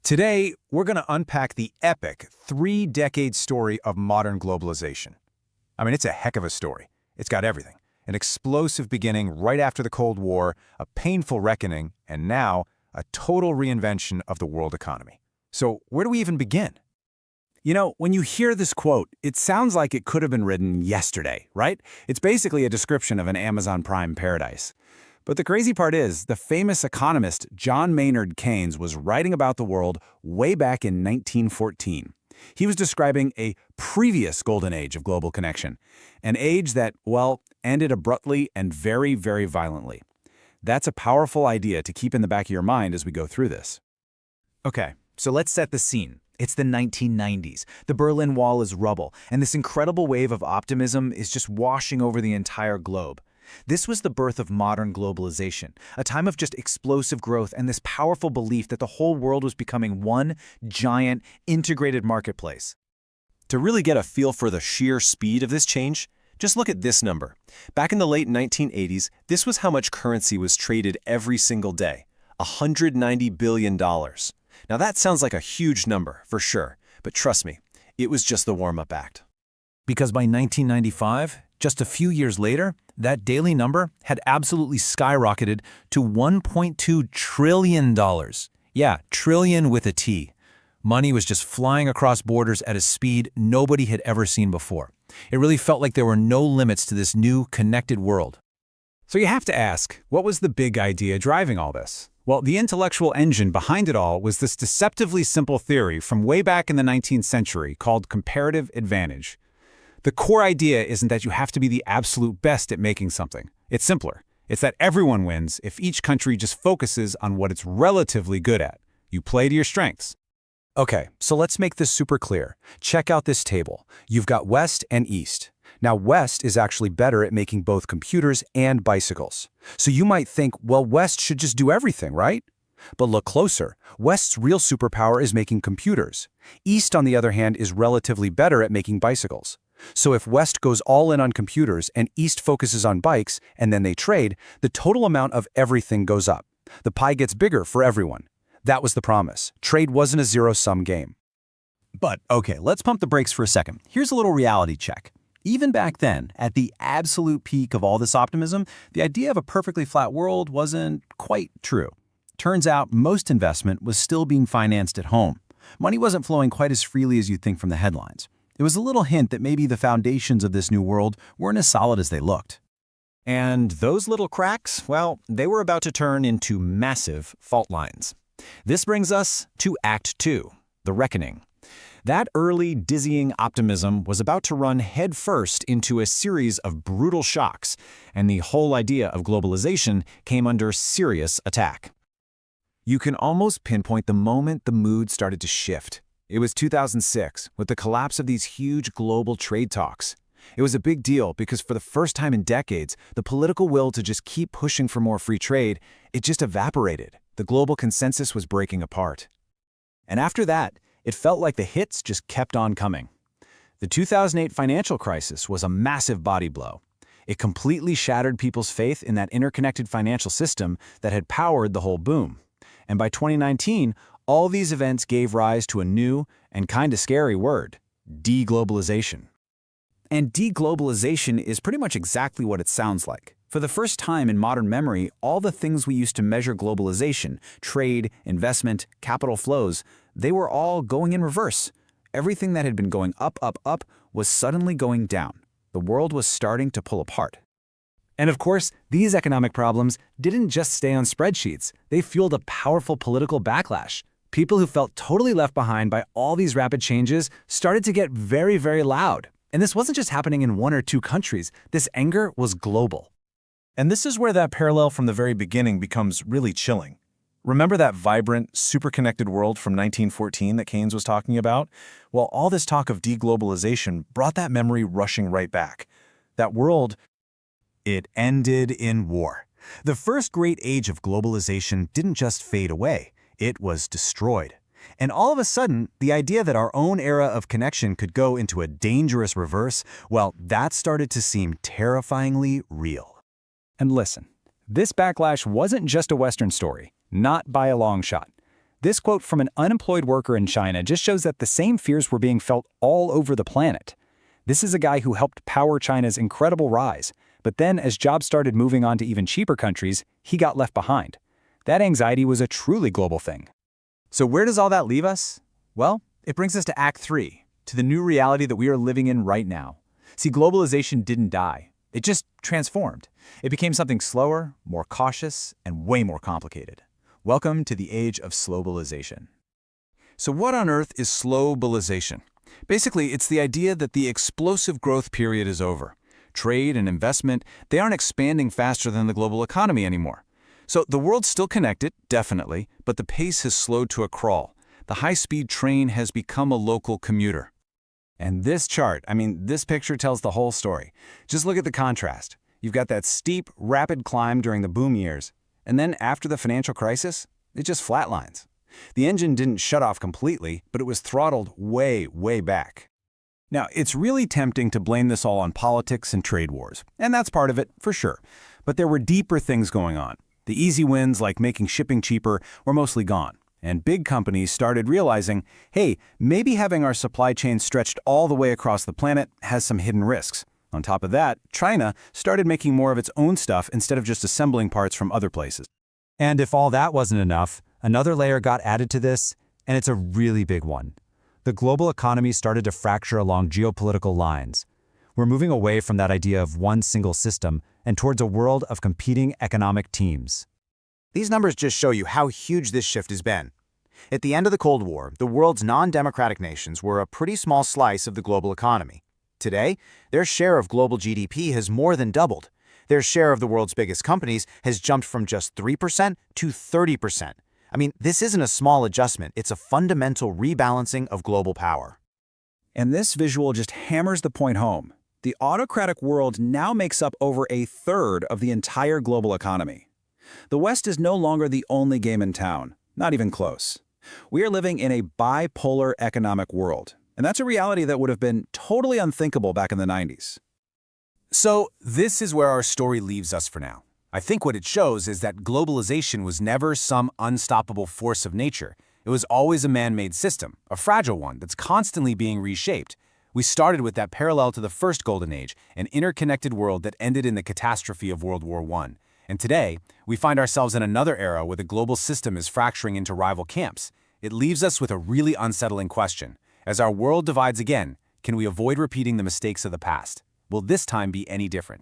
Today, we're going to unpack the epic three-decade story of modern globalization. I mean, it's a heck of a story. It's got everything. An explosive beginning right after the Cold War, a painful reckoning, and now, a total reinvention of the world economy. So, where do we even begin? You know, when you hear this quote, it sounds like it could have been written yesterday, right? It's basically a description of an Amazon Prime paradise. But the crazy part is, the famous economist John Maynard Keynes was writing about the world way back in 1914. He was describing a previous golden age of global connection, an age that, well, ended abruptly and very, very violently. That's a powerful idea to keep in the back of your mind as we go through this. Okay, so let's set the scene. It's the 1990s. The Berlin Wall is rubble, and this incredible wave of optimism is just washing over the entire globe. This was the birth of modern globalization, a time of just explosive growth and this powerful belief that the whole world was becoming one giant, integrated marketplace. To really get a feel for the sheer speed of this change, just look at this number. Back in the late 1980s, this was how much currency was traded every single day, $190 billion. Now that sounds like a huge number, for sure, but trust me, it was just the warm-up act. Because by 1995, just a few years later, that daily number had absolutely skyrocketed to $1.2 trillion. Yeah, trillion with a T. Money was just flying across borders at a speed nobody had ever seen before. It really felt like there were no limits to this new, connected world. So you have to ask, what was the big idea driving all this? Well, the intellectual engine behind it all was this deceptively simple theory from way back in the 19th century called comparative advantage. The core idea isn't that you have to be the absolute best at making something. It's simpler. It's that everyone wins if each country just focuses on what it's relatively good at. You play to your strengths. Okay, so let's make this super clear. Check out this table. You've got West and East. Now, West is actually better at making both computers and bicycles. So you might think, well, West should just do everything, right? But look closer. West's real superpower is making computers. East, on the other hand, is relatively better at making bicycles. So if West goes all in on computers and East focuses on bikes, and then they trade, the total amount of everything goes up. The pie gets bigger for everyone. That was the promise. Trade wasn't a zero-sum game. But, okay, let's pump the brakes for a second. Here's a little reality check. Even back then, at the absolute peak of all this optimism, the idea of a perfectly flat world wasn't quite true. Turns out most investment was still being financed at home. Money wasn't flowing quite as freely as you'd think from the headlines. It was a little hint that maybe the foundations of this new world weren't as solid as they looked. And those little cracks, well, they were about to turn into massive fault lines. This brings us to Act 2, the reckoning. That early, dizzying optimism was about to run headfirst into a series of brutal shocks, and the whole idea of globalization came under serious attack. You can almost pinpoint the moment the mood started to shift. It was 2006, with the collapse of these huge global trade talks. It was a big deal because for the first time in decades, the political will to just keep pushing for more free trade, it just evaporated. The global consensus was breaking apart. And after that, it felt like the hits just kept on coming. The 2008 financial crisis was a massive body blow. It completely shattered people's faith in that interconnected financial system that had powered the whole boom. And by 2019, all these events gave rise to a new and kind of scary word, deglobalization. And deglobalization is pretty much exactly what it sounds like. For the first time in modern memory, all the things we used to measure globalization, trade, investment, capital flows, they were all going in reverse. Everything that had been going up, up, up was suddenly going down. The world was starting to pull apart. And of course, these economic problems didn't just stay on spreadsheets. They fueled a powerful political backlash. People who felt totally left behind by all these rapid changes started to get very, very loud. And this wasn't just happening in one or two countries. This anger was global. And this is where that parallel from the very beginning becomes really chilling. Remember that vibrant, super-connected world from 1914 that Keynes was talking about? Well, all this talk of deglobalization brought that memory rushing right back. That world, It ended in war. The first great age of globalization didn't just fade away, it was destroyed. And all of a sudden, the idea that our own era of connection could go into a dangerous reverse, well, that started to seem terrifyingly real. And listen, this backlash wasn't just a Western story, not by a long shot. This quote from an unemployed worker in China just shows that the same fears were being felt all over the planet. This is a guy who helped power China's incredible rise, but then as jobs started moving on to even cheaper countries, he got left behind. That anxiety was a truly global thing. So where does all that leave us? Well, it brings us to Act 3, to the new reality that we are living in right now. See, globalization didn't die. It just transformed. It became something slower, more cautious, and way more complicated. Welcome to the age of slowbalization. So what on earth is slowbalization? Basically, it's the idea that the explosive growth period is over. Trade and investment, they aren't expanding faster than the global economy anymore. So the world's still connected, definitely, but the pace has slowed to a crawl. The high-speed train has become a local commuter. And this chart, this picture tells the whole story. Just look at the contrast. You've got that steep, rapid climb during the boom years, and then after the financial crisis, it just flatlines. The engine didn't shut off completely, but it was throttled way, way back. Now, it's really tempting to blame this all on politics and trade wars, and that's part of it, for sure. But there were deeper things going on. The easy wins, like making shipping cheaper, were mostly gone. And big companies started realizing, hey, maybe having our supply chain stretched all the way across the planet has some hidden risks. On top of that, China started making more of its own stuff instead of just assembling parts from other places. And if all that wasn't enough, another layer got added to this, and it's a really big one. The global economy started to fracture along geopolitical lines. We're moving away from that idea of one single system and towards a world of competing economic teams. These numbers just show you how huge this shift has been. At the end of the Cold War, the world's non-democratic nations were a pretty small slice of the global economy. Today, their share of global GDP has more than doubled. Their share of the world's biggest companies has jumped from just 3% to 30%. This isn't a small adjustment, it's a fundamental rebalancing of global power. And this visual just hammers the point home. The autocratic world now makes up over a third of the entire global economy. The West is no longer the only game in town, not even close. We are living in a bipolar economic world, and that's a reality that would have been totally unthinkable back in the 90s. So this is where our story leaves us for now. I think what it shows is that globalization was never some unstoppable force of nature. It was always a man-made system, a fragile one that's constantly being reshaped. We started with that parallel to the first golden age, an interconnected world that ended in the catastrophe of World War I. And today, we find ourselves in another era where the global system is fracturing into rival camps. It leaves us with a really unsettling question. As our world divides again, can we avoid repeating the mistakes of the past? Will this time be any different?